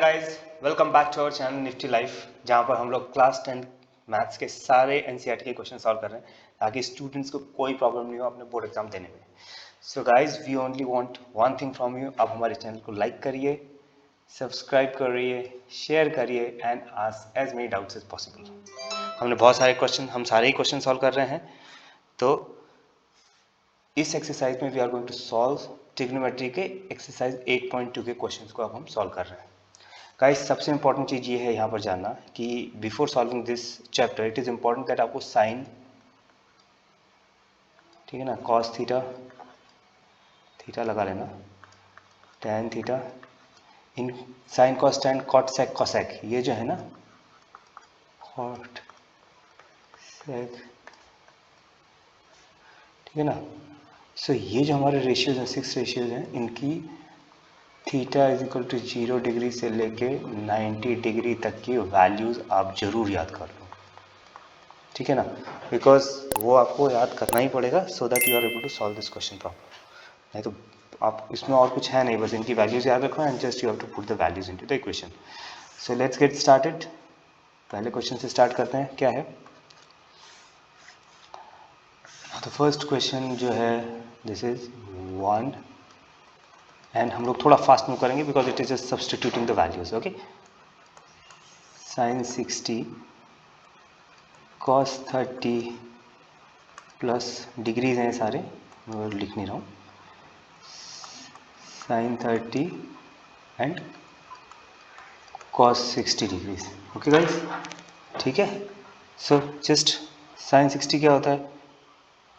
Guys, welcome back to our channel Nifty Life, जहां पर हम लोग क्लास 10 मैथ्स के सारे एनसीईआरटी के क्वेश्चन सॉल्व कर रहे हैं ताकि स्टूडेंट्स को कोई प्रॉब्लम नहीं हो अपने बोर्ड एग्जाम देने में। So guys, we only want one thing from you. आप हमारे चैनल को लाइक करिए, सब्सक्राइब करिए, शेयर करिए and ask as many doubts as possible. हमने बहुत सारे क्वेश्चन, हम सारे ही क्वेश्चन सॉल्व कर रहे हैं। तो इस एक्सरसाइज में we are going to solve trigonometry के एक्सरसाइज 8.2 के क्वेश्चंस को अब हम सॉल्व कर रहे हैं। गाइस, सबसे इंपॉर्टेंट चीज़ ये है यहाँ पर जानना कि before solving this chapter it is important that आपको साइन, ठीक है ना, कॉस थीटा थीटा लगा लेना, टैन थीटा, इन sine cos tan cot sec cosec, ये जो है ना कॉट सेक, ठीक है ना। सो ये जो हमारे रेशियोज हैं, 6 रेशियोज हैं, इनकी theta is equal to 0 degree से लेके 90 डिग्री तक की वैल्यूज़ आप जरूर याद कर लो, ठीक है ना, बिकॉज वो आपको याद करना ही पड़ेगा so that you are able to solve this question proper. नहीं तो आप इसमें और कुछ है नहीं, बस इनकी वैल्यूज याद रखो and just you have to put the values into the equation. So let's get started. पहले क्वेश्चन से स्टार्ट करते हैं। क्या है तो फर्स्ट क्वेश्चन जो है, दिस इज 1 एंड हम लोग थोड़ा फास्ट मूव करेंगे because it is just substituting the values. Okay, sine 60 cos 30 plus degrees हैं सारे, मैं लिख नहीं रहा हूँ, sine 30 and cos 60 degrees. Okay guys, ठीक है। सो जस्ट साइन 60 क्या होता है,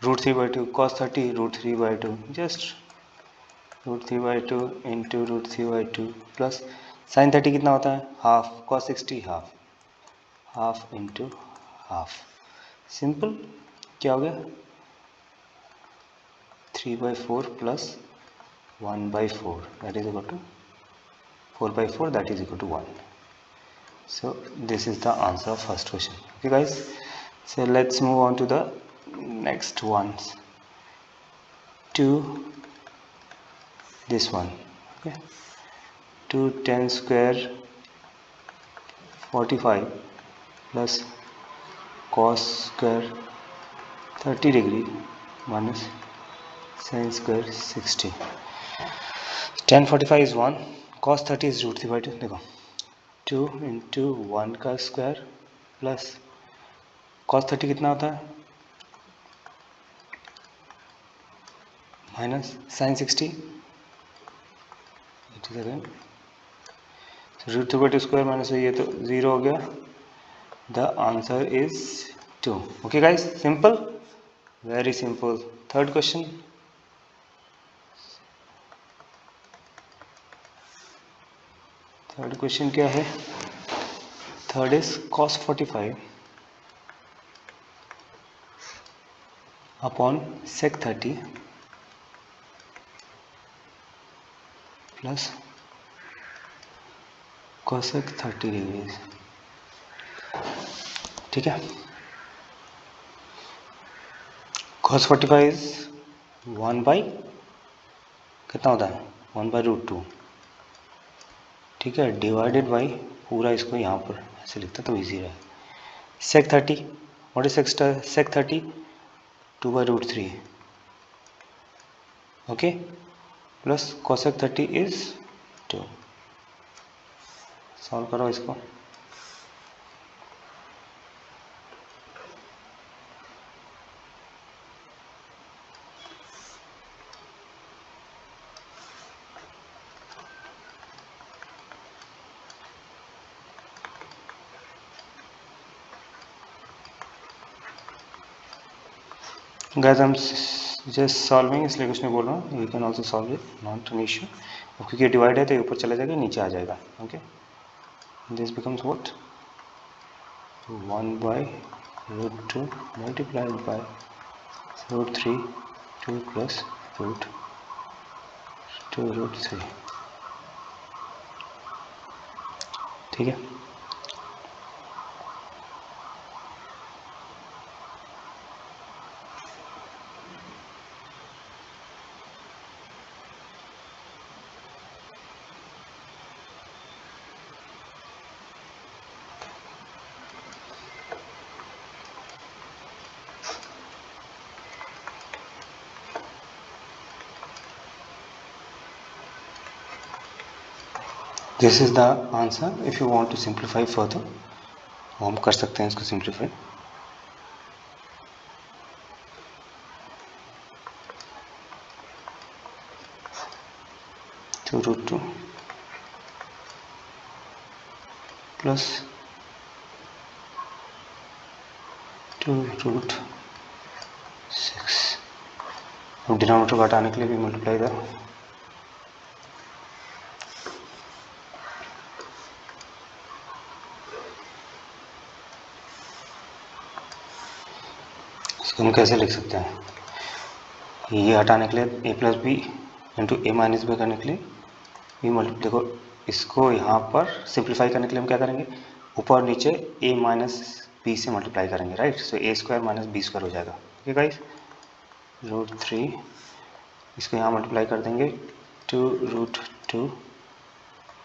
√3/2, cos 30 √3/2, just √3/2 into √3/2 plus sign 30 कितना होता है, half, cos 60 half, half into half. Simple, क्या हो गया, 3/4 plus 1/4 that is equal to 4/4 that is equal to 1. So this is the answer of first question. Okay guys, so let's move on to the next ones. 2 this one, okay, 2 10 square 45 plus cos square 30 degree minus sin square 60. 10 45 is 1, cos 30 is √3/2. देखो 2 into 1 का square plus cos 30 कितना होता है, minus sin 60, it is again √3/2 square minus ये तो 0 हो गया। The answer is 2. Okay guys, simple, very simple. Third question, third question क्या है, third is cos 45 upon sec 30 plus cosec 30 degrees, ठीक है। cos 45 इज 1 बाई कितना होता है, 1/√2, ठीक है, डिवाइडेड बाई पूरा, इसको यहाँ पर ऐसे लिखता तो इजी रहे, sec 30, what is sec 30, 2/√3, okay, plus cosec 30 is 2। Solve करो इसको। गाइस, हम जस्ट सॉल्विंग इसलिए कुछ नहीं बोल रहा हूँ, you can also solve it, not an issue. अब क्योंकि डिवाइड है तो ऊपर चला जाएगा, नीचे आ जाएगा। Okay, this becomes what, 1/√2 multiplied by √3 2 plus √2√3, ठीक है। This is the answer. If you want to simplify further, हम कर सकते हैं इसको सिंप्लीफाई. 2√2 प्लस 2√6. अब डिनोमिनेटर को हटाने के लिए भी मल्टीप्लाई था. इसको हम कैसे लिख सकते हैं? ये हटाने के लिए a plus B into A minus B करने के लिए बी मल्टीप्लाई. देखो इसको यहाँ पर सिंप्लीफाई करने के लिए हम क्या करेंगे? ऊपर नीचे a माइनस बी से मल्टीप्लाई करेंगे, राइट. सो ए स्क्वायर माइनस बी स्क्वायर हो जाएगा. ओके गाइस, √3 इसको यहाँ मल्टीप्लाई कर देंगे. 2√2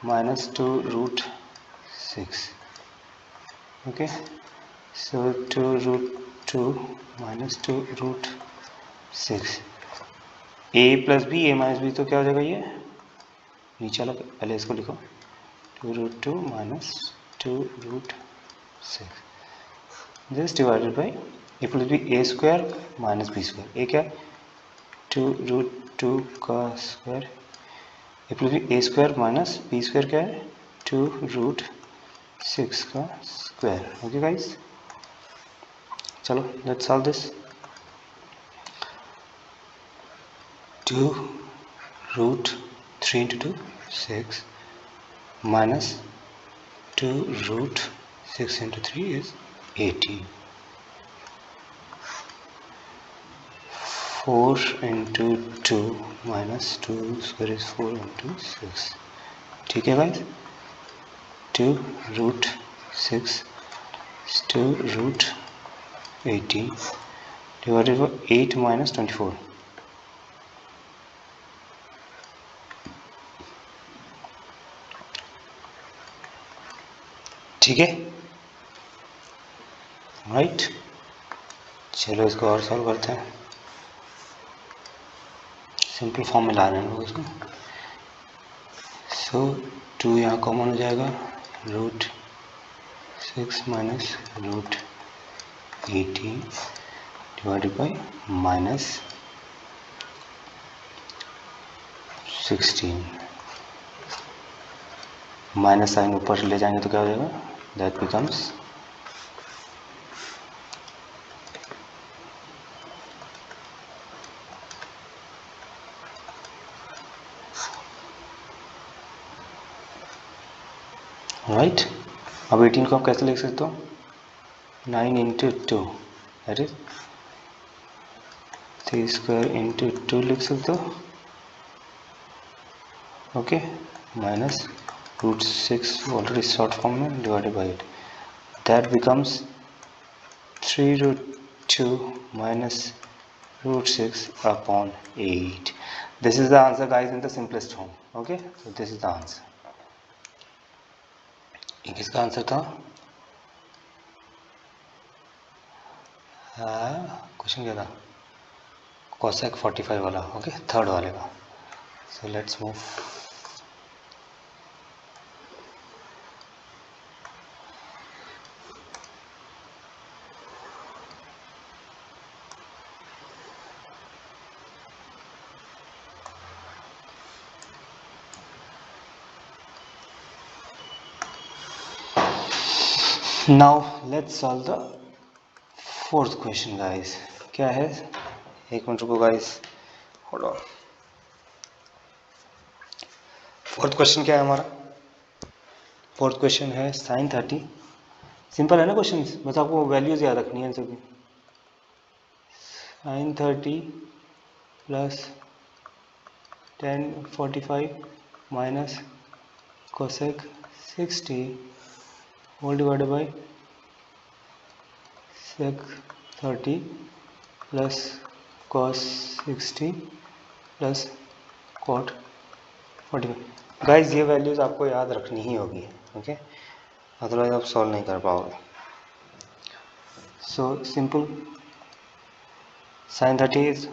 माइनस 2√6. ओके, सो 2√2 माइनस 2√6. ए प्लस बी ए माइनस बी तो क्या हो जाएगा? ये नीचे वाला पहले इसको लिखो. 2√2 minus 2√6 this divided by A plus B A square minus B square. A क्या? 2√2 का square. A plus B A square minus B square क्या है? 2√6 का स्क्वायर. ओके गाइस, चलो let's solve this. 2√3 into 2 6 minus 2√6 into 3 is 18. 4 into 2 minus 2 square is 4 into 6. ठीक है guys, 2√6 is 2√18 divided by 8 minus 24. ठीक है, राइट. चलो इसको और सॉल्व करते हैं. सिंपल फॉर्म में ला रहे हैं लोग इसको. सो 2 यहाँ कॉमन हो जाएगा. √6 minus √18 divided by minus 16. Minus sign ऊपर ले जाएंगे तो क्या हो जाएगा? That becomes right. अब 18 को आप कैसे लिख सकते हो? 9 into 2 that is 3 square into 2 लिख सकते हो. Okay, minus √6 already short form में divided by 8. That becomes 3√2 minus √6 upon 8. This is the answer guys in the simplest form. Okay, so this is the answer. ये किसका answer था? Question क्या था? Cosec 45 वाला. ओके, थर्ड वाले का. सो let's move. Now let's solve the fourth question guys. क्या है? एक मिनट रुको guys, hold on. Fourth question क्या है हमारा? फोर्थ क्वेश्चन है sin 30. सिंपल है ना क्वेश्चन, बस आपको वैल्यूज याद रखनी है इन सबकी. sin 30 plus tan 45 minus cosec 60 whole divided by sec 30 plus cos 60 plus cot 45. Guys ये वैल्यूज आपको याद रखनी ही होगी. ओके, अदरवाइज आप सॉल्व नहीं कर पाओगे. So simple, sin 30 is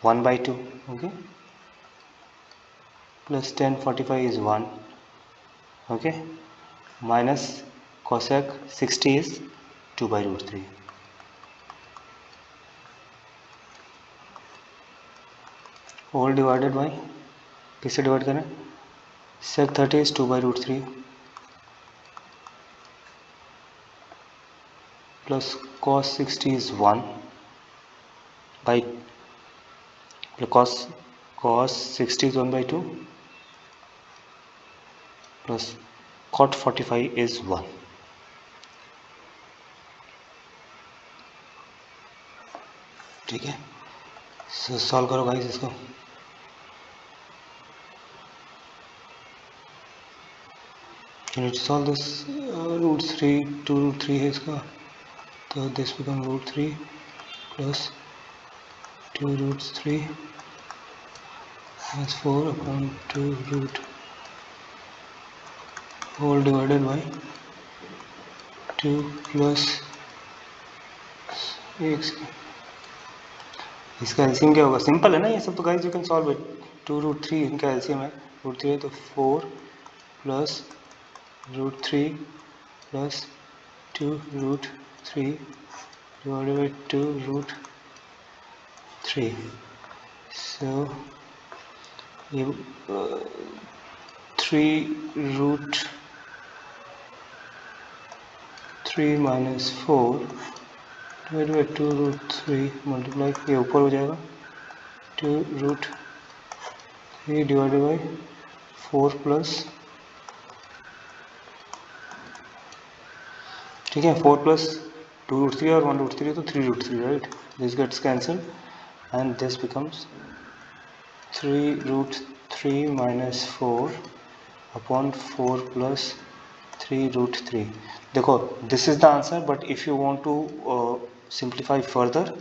1/2. Okay, plus tan 45 is 1. Okay, minus cosec 60 is 2 by root 3. All divided by, किससे डिवाइड करें, sec 30 is 2 by root 3 plus cos 60 is 1 by cos 60 is 1 by 2 plus cot 45 is 1. ठीक है, सो solve करो guys इसको. You need to solve this. Root 3, 2 root 3 है इसका, तो this become root 3 plus 2 root 3 is 4 upon 2 root whole divided by 2 plus x. इसका LCM क्या होगा, सिंपल है ना ये सब तो guys, you can solve it. 2 root 3 इनका एलसीएम है, रूट 3 है तो 4 plus root 3 plus 2 root 3 divided by 2 root 3. So ये 3 root 3 minus 4 divide by 2 root 3 multiply, ये ऊपर हो जाएगा 2 रूट 3 डिवाइडेड बाई 4 प्लस, ठीक है, 4 प्लस 2 रूट 3 और 1 रूट 3 तो 3 root 3, right. This gets cancel and this becomes 3 root 3 minus 4 upon 4 plus 3 root 3. देखो this is the answer, but if you want to simplify further,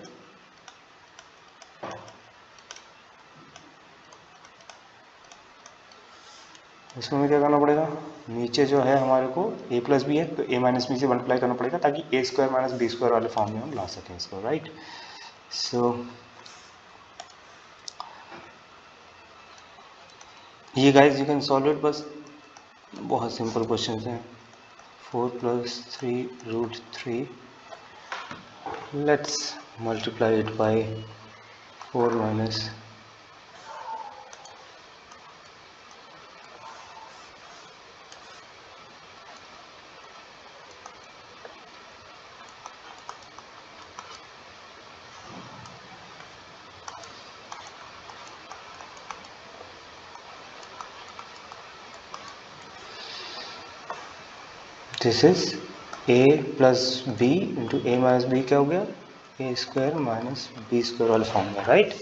इसमें हमें क्या करना पड़ेगा, नीचे जो है हमारे को a प्लस बी है तो a माइनस बी से मल्टीप्लाई करना पड़ेगा ताकि a square minus B square वाले फॉर्म में हम ला सकें इसको, राइट. सो ये guys you can solve it, बस बहुत सिंपल क्वेश्चन हैं. 4 plus 3 root 3, let's multiply it by 4 minus this is a plus B into A minus b, क्या हो गया, a square minus B square वाले फॉर्म में, right.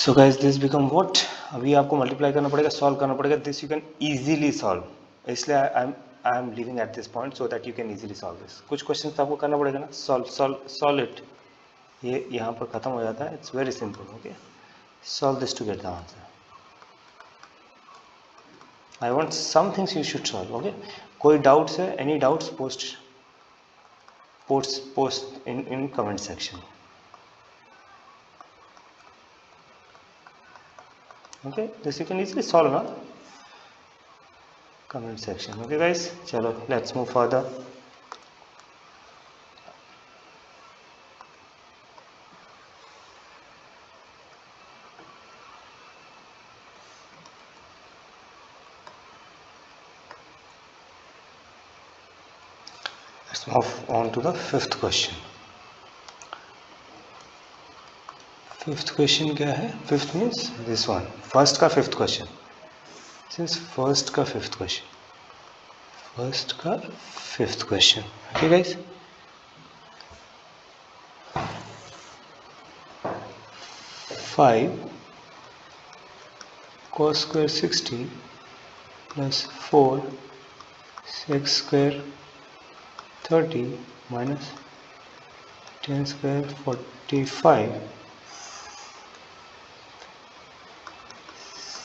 So guys this become what, अभी आपको मल्टीप्लाई करना पड़ेगा, सॉल्व करना पड़ेगा. This you can easily solve, इसलिए I am leaving at this point so that you can easily solve this. कुछ क्वेश्चन आपको करना पड़ेगा ना, सॉल्व इट. ये यहाँ पर खत्म हो जाता है, it's very simple. Okay, solve this to get the answer. I want some things you should solve. Okay, कोई डाउट्स है, any doubts post in comment section. Okay, this you can easily solve ना, comment section. Okay guys, चलो let's move further. Let's move on to the fifth question. Fifth question क्या है, fifth means this one, first का fifth question. Since first का fifth question. Okay guys, five cos square 60 plus 4 sec square 30 minus tan square 45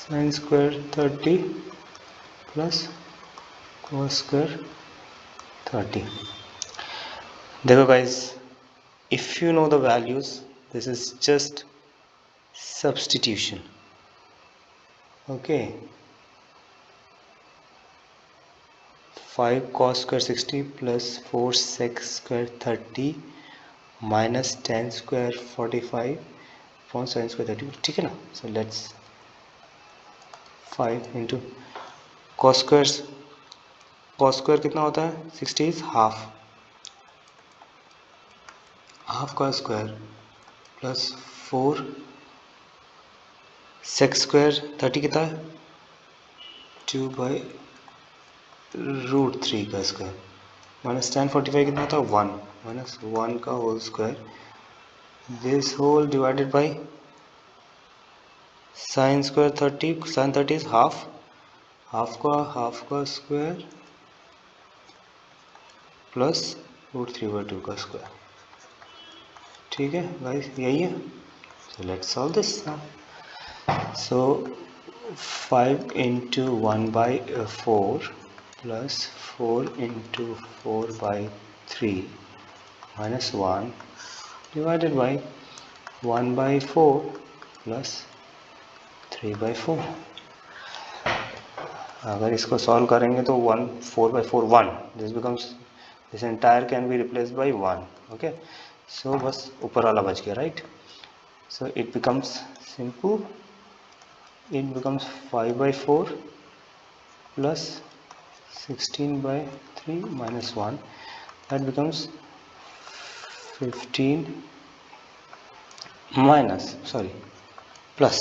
sin square 30 plus cos square 30. देखो guys, if you know the values, this is just substitution. Okay 5 cos square 60 plus 4 sec square 30 minus 10 square 45 upon sin square 30, ठीक है ना. So let's 5 into cos square कितना होता है 60 is half का square plus 4 sec square 30 कितना है 2 by √3 का स्क्वायर माइनस 1045 कितना था 1 माइनस 1 का whole square this whole divided by sine square 30 sine 30 is half का स्क्वायर प्लस √3/2 का स्क्वायर. ठीक है गाइस यही है. So let's solve this now. So 5 into 1/4 plus 4 into 4/3 minus 1 divided by 1/4 plus 3/4. अगर इसको सॉल्व करेंगे तो 4/4 1 this entire can be replaced by 1. Okay so बस ऊपर वाला बच गया right. So it becomes simple. It becomes 5/4 plus 16/3 minus 1. That becomes 15 plus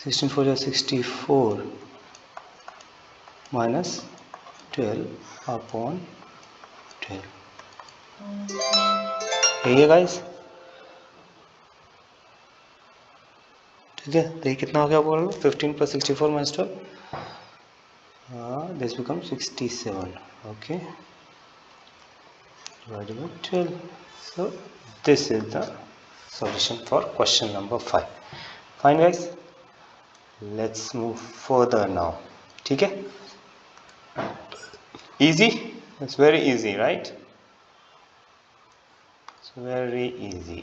16 4 is 64 minus 12 upon 12. यही है गाइस. ठीक है तो ये कितना हो गया बोल 15 plus 64 minus 12. This becomes 67. Okay divided by 12. So this is the solution for question number 5. Fine guys, let's move further now. ठीक है easy. It's very easy right. It's very easy.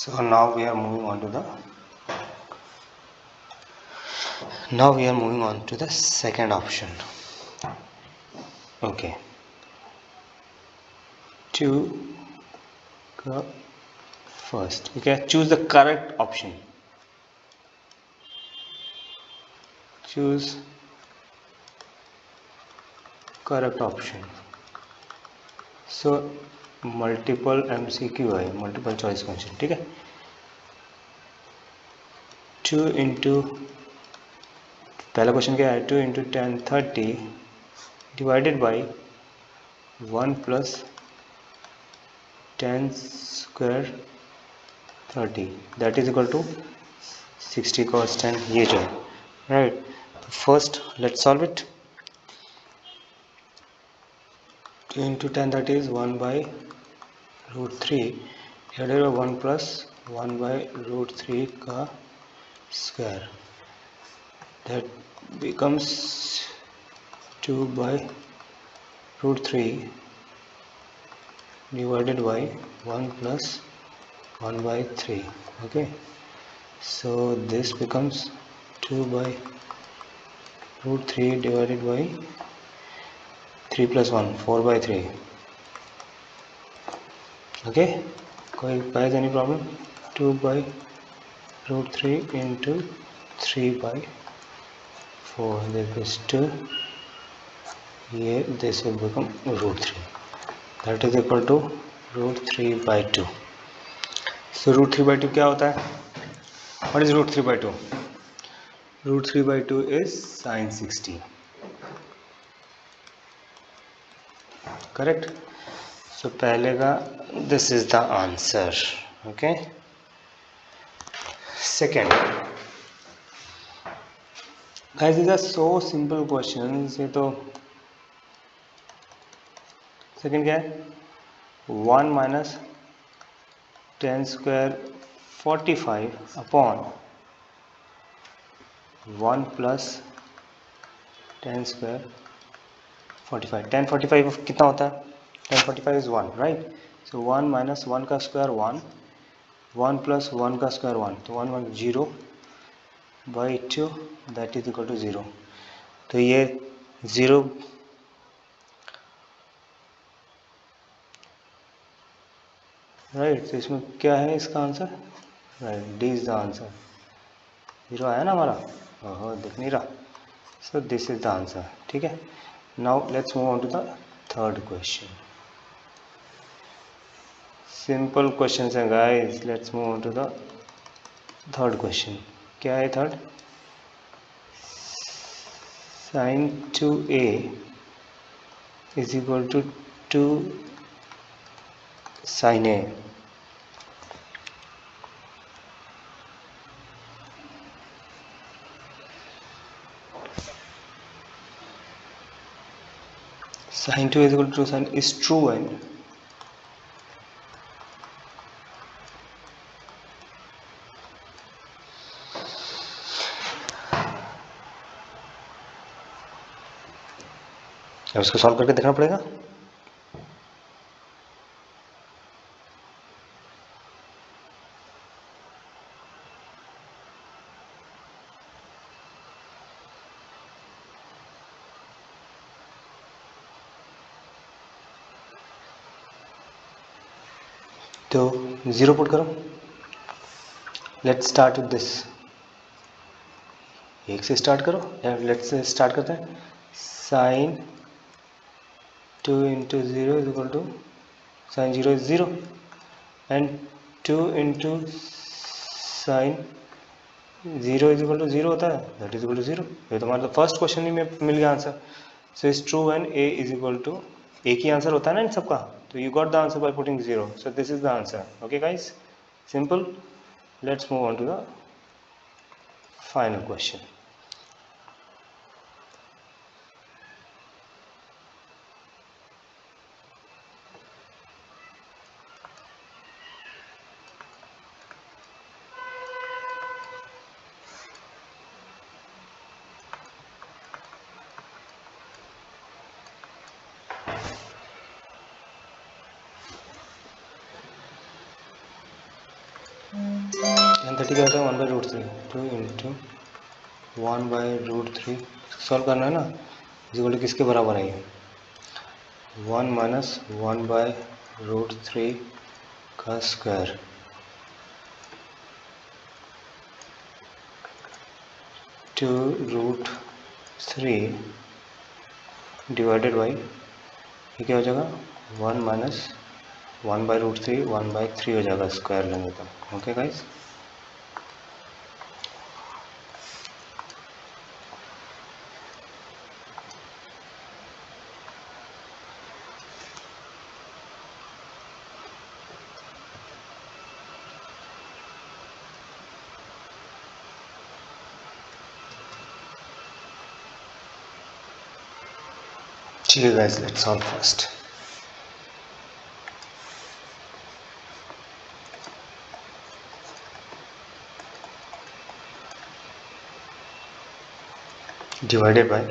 So now we are moving on to the second option. Okay, to go first. Okay, choose the correct option. Choose correct option. So multiple MCQ है, multiple choice question. ठीक है 2 into पहला question क्या है 2 into 10 30 divided by 1 plus 10 square 30 that is equal to 60 cos 10. ये जो है right. First let's solve it. 2 into 10 that is 1/√3 divided by 1 plus 1/√3 का square that becomes 2/√3 divided by 1 plus 1/3. Okay so this becomes 2/√3 divided by 3 plus 1 4/3. Okay कोई guys any problem. 2/√3 into 3/4 this is 2. ये this will become √3 that is equal to √3/2. so √3/2 क्या होता है. what is √3/2? √3/2 is sin 60. Correct. सो पहले का this is the answer. Okay second guys these are so simple questions. ये तो second क्या है 1 minus 10 square 45 upon 1 plus 10 square 45. 10 45 कितना होता है? 10 45 इज 1, राइट? सो 1 माइनस 1 का स्क्वायर 1, 1 प्लस 1 का स्क्वायर 1, तो 1 1 0 by 2 that is equal to 0. तो ये 0 राइट. तो इसमें क्या है इसका answer? Right, D is the answer. 0 आया ना हमारा? ओहो, दिख नहीं रहा. So this is the answer. ठीक है. Now let's move on to the third question. Simple question है guys. Let's move on to the third question. क्या है third? sin 2a is equal to 2 sin a. Sin 2 is equal to sin is true and अब इसको solve करके देखना पड़ेगा. तो 0 put करो. Let's start with this. 1 से स्टार्ट करो. लेट्स स्टार्ट करते हैं. Sine 2 into 0 is equal to sine 0 is 0 and 2 into sine 0 is equal to 0 होता है. That is equal to 0. ये तो हमारा फर्स्ट क्वेश्चन ही में मिल गया answer. So is true and a is equal to, एक ही आंसर होता है ना इन सबका. तो you got the answer by putting 0. So this is the answer. Okay guys, simple. Let's move on to the final question. एन 30 क्या होता है? 1/√3. 2 इंटू 1/√3. सॉल्व करना है ना. इक्वल टू किसके बराबर है ये? 1 माइनस 1/√3 का स्क्वायर 2√3 डिवाइडेड बाई, ये क्या हो जाएगा? 1 माइनस 1/√3 1/3 हो जाएगा स्क्वायर लेंगे तो. ओके गाइस, ठीक है guys, let's solve first. Divided by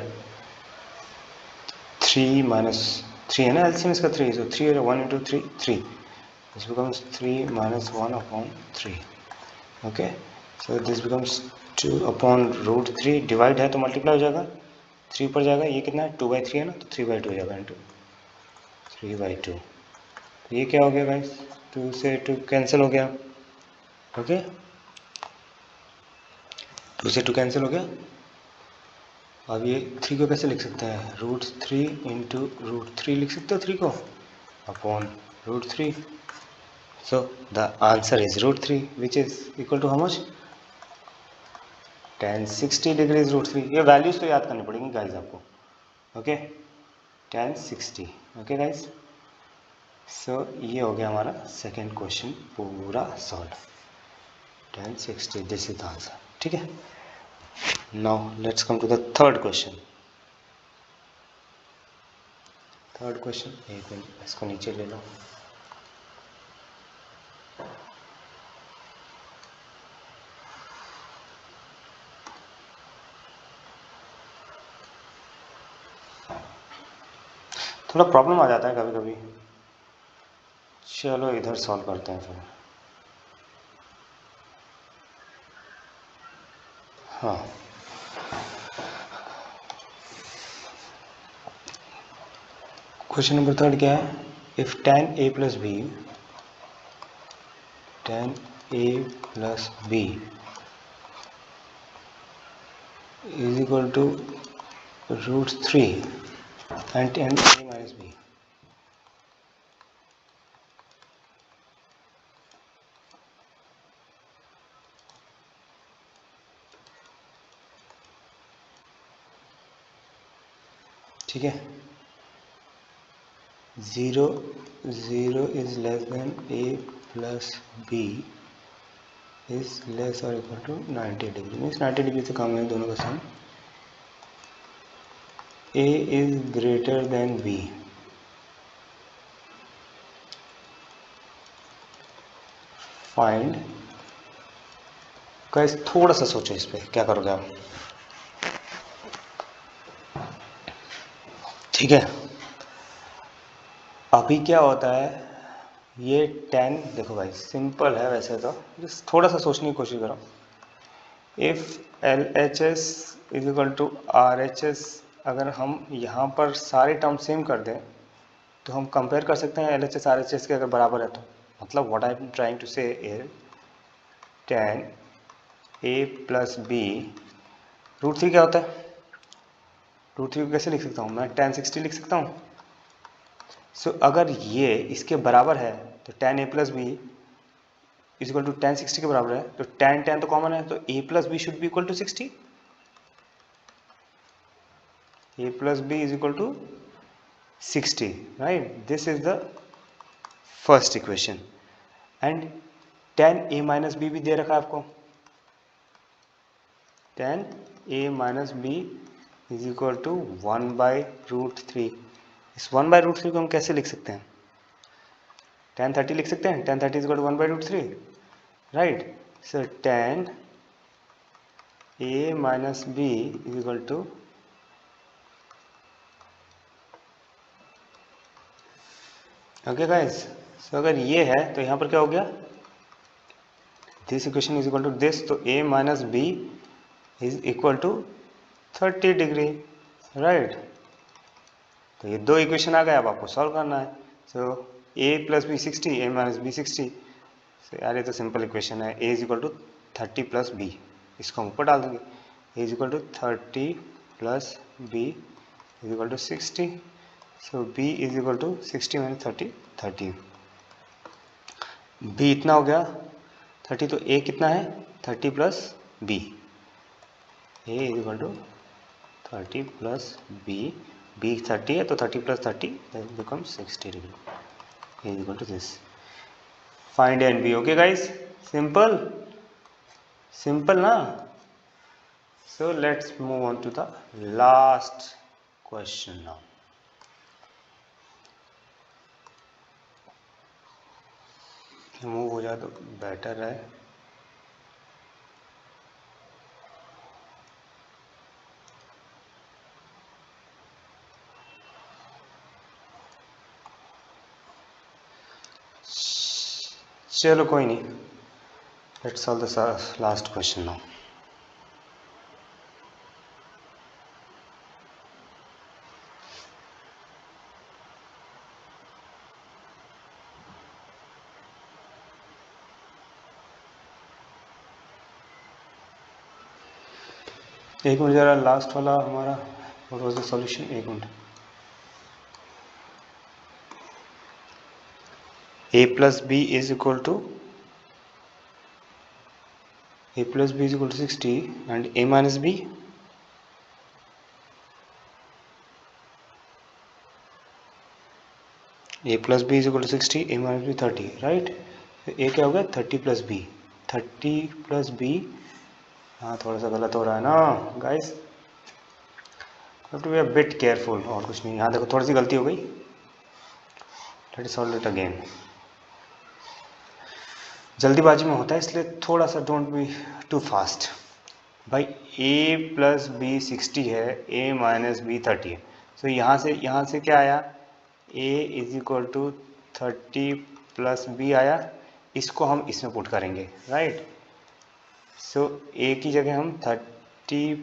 3 minus 3 है ना एलसीएम इसका 3. सो 3 1 into 3 3. This becomes 3 minus 1 upon 3. Okay, so this becomes 2 upon √3. Divide है तो मल्टीप्लाई हो जाएगा. 3 ऊपर जाएगा. ये कितना है? 2/3 है ना, तो 3/2 हो जाएगा इंटू 3/2. ये क्या हो गया गाइस? 2 से 2 कैंसिल हो गया. ओके, 2 से 2 कैंसिल हो गया. अब ये 3 को कैसे लिख सकते हैं? √3 इंटू √3 लिख सकते हो 3 को upon √3. So the answer is √3 which is equal to how much? tan 60 degree is √3. ये वैल्यूज तो याद करनी पड़ेंगी गाइज आपको. Okay, tan 60. Okay guys, so ये हो गया हमारा सेकेंड क्वेश्चन पूरा solve. tan 60, this is the answer. ठीक है. Now let's come to the third question. Third question, एक मिनट इसको नीचे ले लो. थोड़ा प्रॉब्लम आ जाता है कभी कभी। चलो इधर सॉल्व करते हैं फिर। हाँ, क्वेश्चन नंबर 3 क्या है? If tan a plus B is equal to √3 and tan a minus B. ठीक है, 0 is less than a plus B is less और equal to 90 degree, means 90 degree से कम है दोनों का sum. a is greater than b। Find. Guys थोड़ा सा सोचो इस पे, क्या करोगे आप? ठीक है, अभी क्या होता है, ये 10, देखो भाई सिंपल है वैसे तो, just थोड़ा सा सोचने की कोशिश करो। If L H S is equal to R H S, अगर हम यहाँ पर सारे टर्म सेम कर दें तो हम कंपेयर कर सकते हैं L H S R H S के अगर बराबर है तो। मतलब what I am trying to say is tan a plus B. √3 क्या होता है? √3 को कैसे लिख सकता हूँ मैं? tan 60 लिख सकता हूँ। सो अगर ये इसके बराबर है तो tan a plus B is equal to tan 60 के बराबर है, तो tan तो कॉमन है, तो a plus b should be equal to 60। a plus B is equal to 60, right? This is the first equation. And tan a minus b भी दे रखा है आपको। tan a minus B is equal to 1/√3। इस 1/√3 को हम कैसे लिख सकते हैं? tan 30 लिख सकते हैं। tan 30 is equal to 1/√3, right? So tan a minus B is equal to, okay guys, so अगर ये है तो यहाँ पर क्या हो गया? This equation is equal to this, तो a minus B is equal to 30 degree, right? तो ये दो इक्वेशन आ गए, अब आपको सॉल्व करना है। So a plus b 60, a minus b 60। यार ये तो सिंपल इक्वेशन है। a is equal to 30 plus b, इसको हम ऊपर डाल देंगे। a is equal to 30 plus B is equal to 60। So b is equal to 60 minus 30, 30। b इतना हो गया 30, तो a कितना है? 30 plus b। a is equal to 30 plus b, b 30 है तो 30 plus 30 become 60 degree. a is equal to this. Find and B. Okay guys, simple simple ना? So let's move on to the last question now. Move हो जाए तो better है। चलो कोई नहीं, let's solve the last question now. एक minute जरा, लास्ट वाला हमारा व्हाट वाज द सॉल्यूशन? एक minute. a plus B is equal to a plus b is equal to 60 and a minus b, a plus b is equal to 60, a minus b 30, right? a क्या हो गया? 30 plus B, 30 plus B. हाँ थोड़ा सा गलत हो रहा है ना guys, have to be a bit careful, और कुछ नहीं। यहाँ देखो थोड़ी सी गलती हो गई, let us solve it again. जल्दीबाजी में होता है इसलिए थोड़ा सा डोंट बी टू फास्ट। भाई a प्लस बी 60 है, a माइनस बी 30 है। सो यहाँ से क्या आया? a is equal to 30 plus b आया, इसको हम इसमें पुट करेंगे, राइट। सो a की जगह हम 30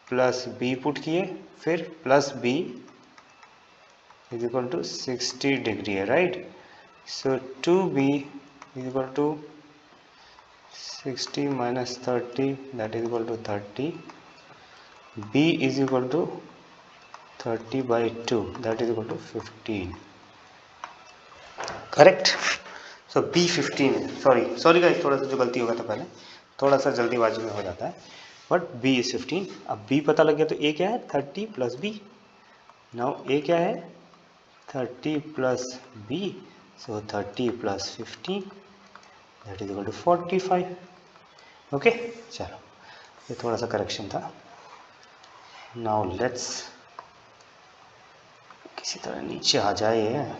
प्लस बी पुट किए, फिर plus B is equal to 60 degree है, right. So 2b is equal to 60 minus 30, that is equal to 30. b is equal to 30 by 2, that is equal to 15. Correct. So b 15 है। Sorry guys, थोड़ा सा जो गलती हो गया था पहले, थोड़ा सा जल्दीबाजी में हो जाता है, बट b इज 15। अब b पता लग गया तो a क्या है, 30 प्लस b। नाउ a क्या है, 30 plus b, so 30 plus 15, that is equal to 45। Okay, चलो ये थोड़ा सा करेक्शन था। नाउ लेट्स किसी तरह नीचे आ जाए।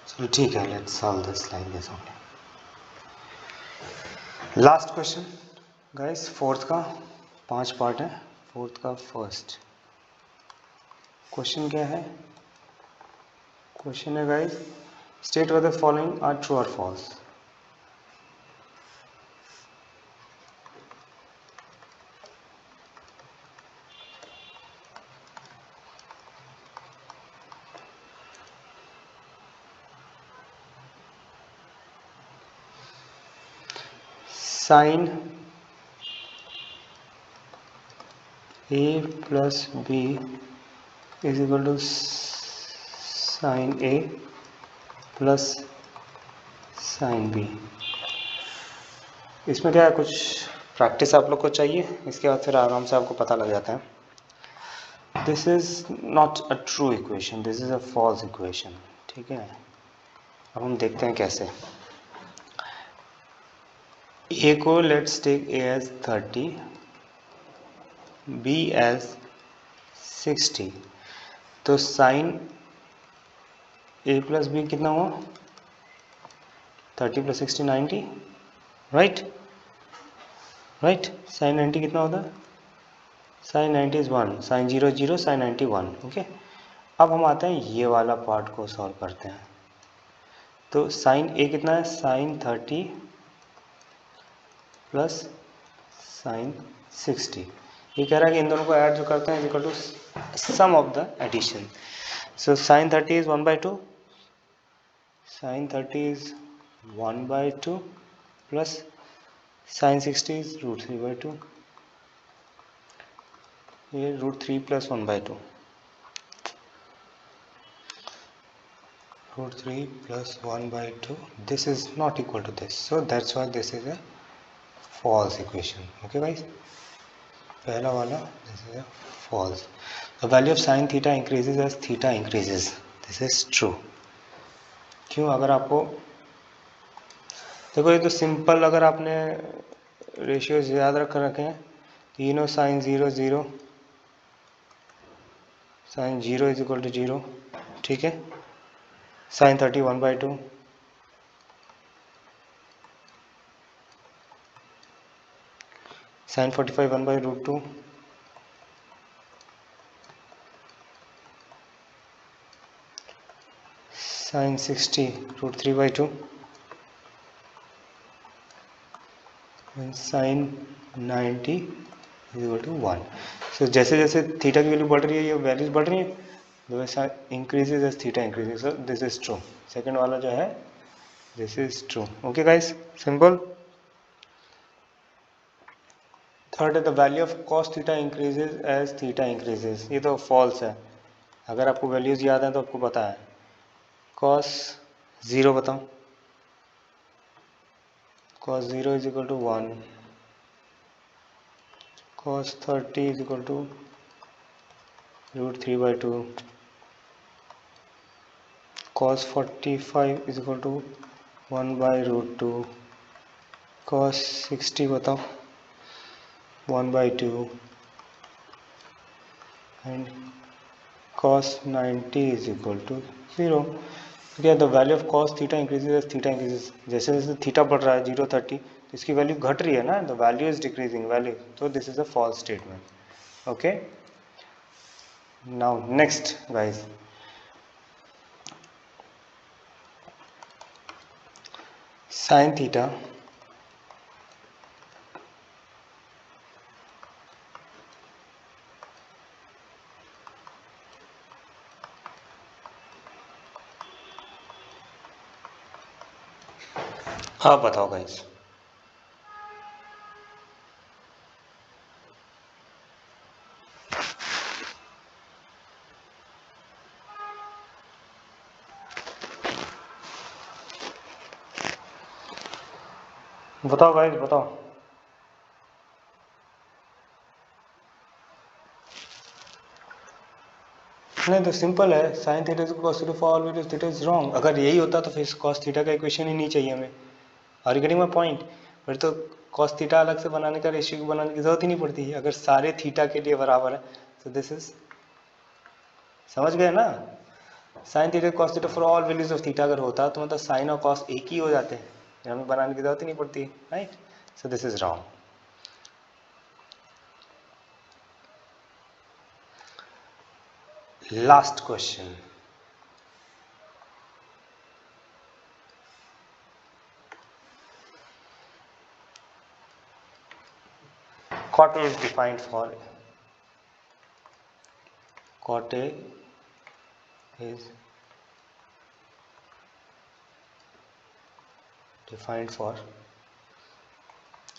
चलो ठीक है, let's solve this like this only. Last question guys, fourth का 5 पार्ट है, फोर्थ का फर्स्ट क्वेश्चन क्या है। क्वेश्चन है guys, state whether following are true और false. Sine a plus b is equal to sine a plus sine b। इसमें क्या है, कुछ प्रैक्टिस आप लोग को चाहिए, इसके बाद फिर आराम से आपको पता लग जाता है। This is not a true equation, this is a false equation, ठीक है। अब हम देखते हैं कैसे। a को let's take a as 30, b as 60, तो साइन a प्लस बी कितना हुआ, 30 प्लस 60 90, राइट। साइन 90 कितना होता है, sine 90 is 1, sine 0 0, sine 90 1। Okay, अब हम आते हैं ये वाला पार्ट को सॉल्व करते हैं। तो साइन a कितना है, साइन 30 प्लस साइन 60। ये कह रहा है कि इन दोनों को ऐड जो करते हैं equal to sum of the addition. So sine 30 is 1/2, sine 30 is 1/2 plus sine 60 is √3/2, ये √3 plus 1/2, √3 plus 1/2, this is not equal to this, so that's why this is a false equation. Okay guys, पहला वाला this is a false. The value of sin theta increases as theta increases, this is true. क्यों, अगर आपको देखो, ये तो simple, अगर आपने रेशियोज याद रख रखे हैं, तीनों sine 0 0, sine 0 is equal to 0, ठीक है। Sine 30 1/2, sine 45 1/√2, sine 60 √3/2, and sine 90 is equal to 1। So जैसे जैसे थीटा की वैल्यू बढ़ रही है, ये वैल्यूज बढ़ रही है, वैसा increases as theta increases, so this is true. Second वाला जो है this is true. Okay guys, simple. Third है the value of cos theta increases as theta increases, ये तो फॉल्स है। अगर आपको वैल्यूज याद है तो आपको पता है, कॉस 0 बताओ, cos 0 is equal to 1, cos 30 is equal to √3/2, cos 45 is equal to 1/√2, cos 60 बताओ 1/2, and cos 90 is equal to 0. Okay, the value of cos theta increases as theta increases. जैसे जैसे थीटा बढ़ रहा है 0.30 तो इसकी वैल्यू घट रही है ना, the value is decreasing value, so this is a false statement. Okay, now next guys, sin theta हाँ बताओ गाइस. बताओ गाइस बताओ. नहीं तो सिंपल है, sine theta is cos theta for all values theta is wrong. अगर यही होता तो फिर cos थीटा का इक्वेशन ही नहीं चाहिए हमें. Are you getting my point? फिर तो cos थीटा अलग से बनाने का, रेशियो बनाने की जरूरत ही नहीं पड़ती है अगर सारे थीटा के लिए बराबर है. तो दिस इज, समझ गए ना? Sine theta cos theta for all values of theta अगर होता तो मतलब साइन और cos एक ही हो जाते हैं, हमें बनाने की जरूरत ही नहीं पड़ती, right? So this is wrong. Last question. cot A is defined for, cot A is defined for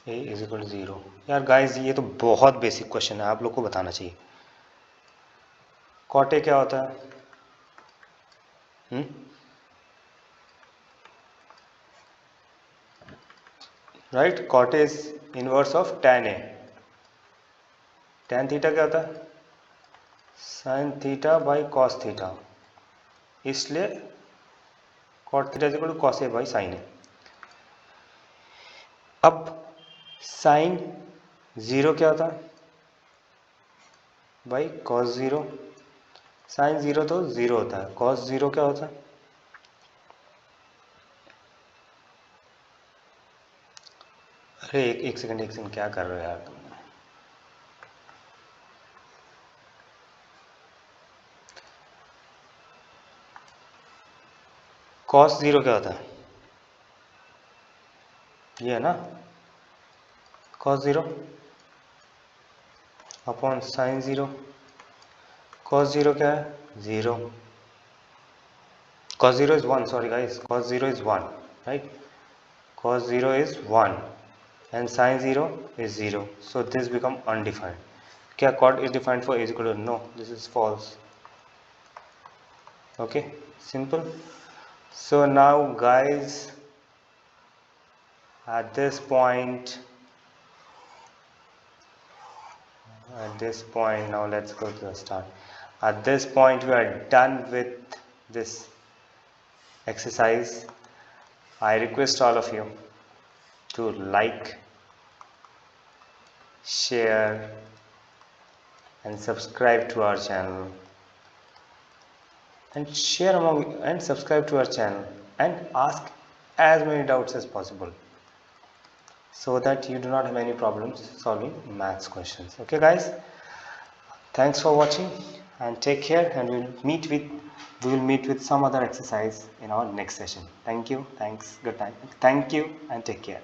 A is equal to 0. यार गाइस ये तो बहुत बेसिक क्वेश्चन है, आप लोग को बताना चाहिए. cot A क्या होता है? Right, cot A is inverse of tan A. tan theta क्या होता है? sin theta by cos theta. इसलिए cot theta is equal to cos A by sin A. अब sin 0 क्या होता है? By cos 0. sin 0 तो 0 होता है. cos 0 क्या होता है? अरे एक सेकंड क्या कर रहे हो यार तुम? cos 0 क्या होता है? ये है ना, cos 0 अपॉन sin 0. cos 0 क्या है? 0. cos 0 is 1, sorry guys, cos 0 is 1, right? cos 0 is 1 and sin 0 is 0, so this become undefined. क्या cot is defined for A is equal to? No, this is false. Okay, simple. So now guys, at this point now let's go to the start. At this point we are done with this exercise. I request all of you to like, share and subscribe to our channel, and share among and subscribe to our channel and ask as many doubts as possible, so that you do not have any problems solving maths questions. Okay guys, thanks for watching and take care, and we will meet with some other exercise in our next session. Thank you, thanks, good night, thank you and take care.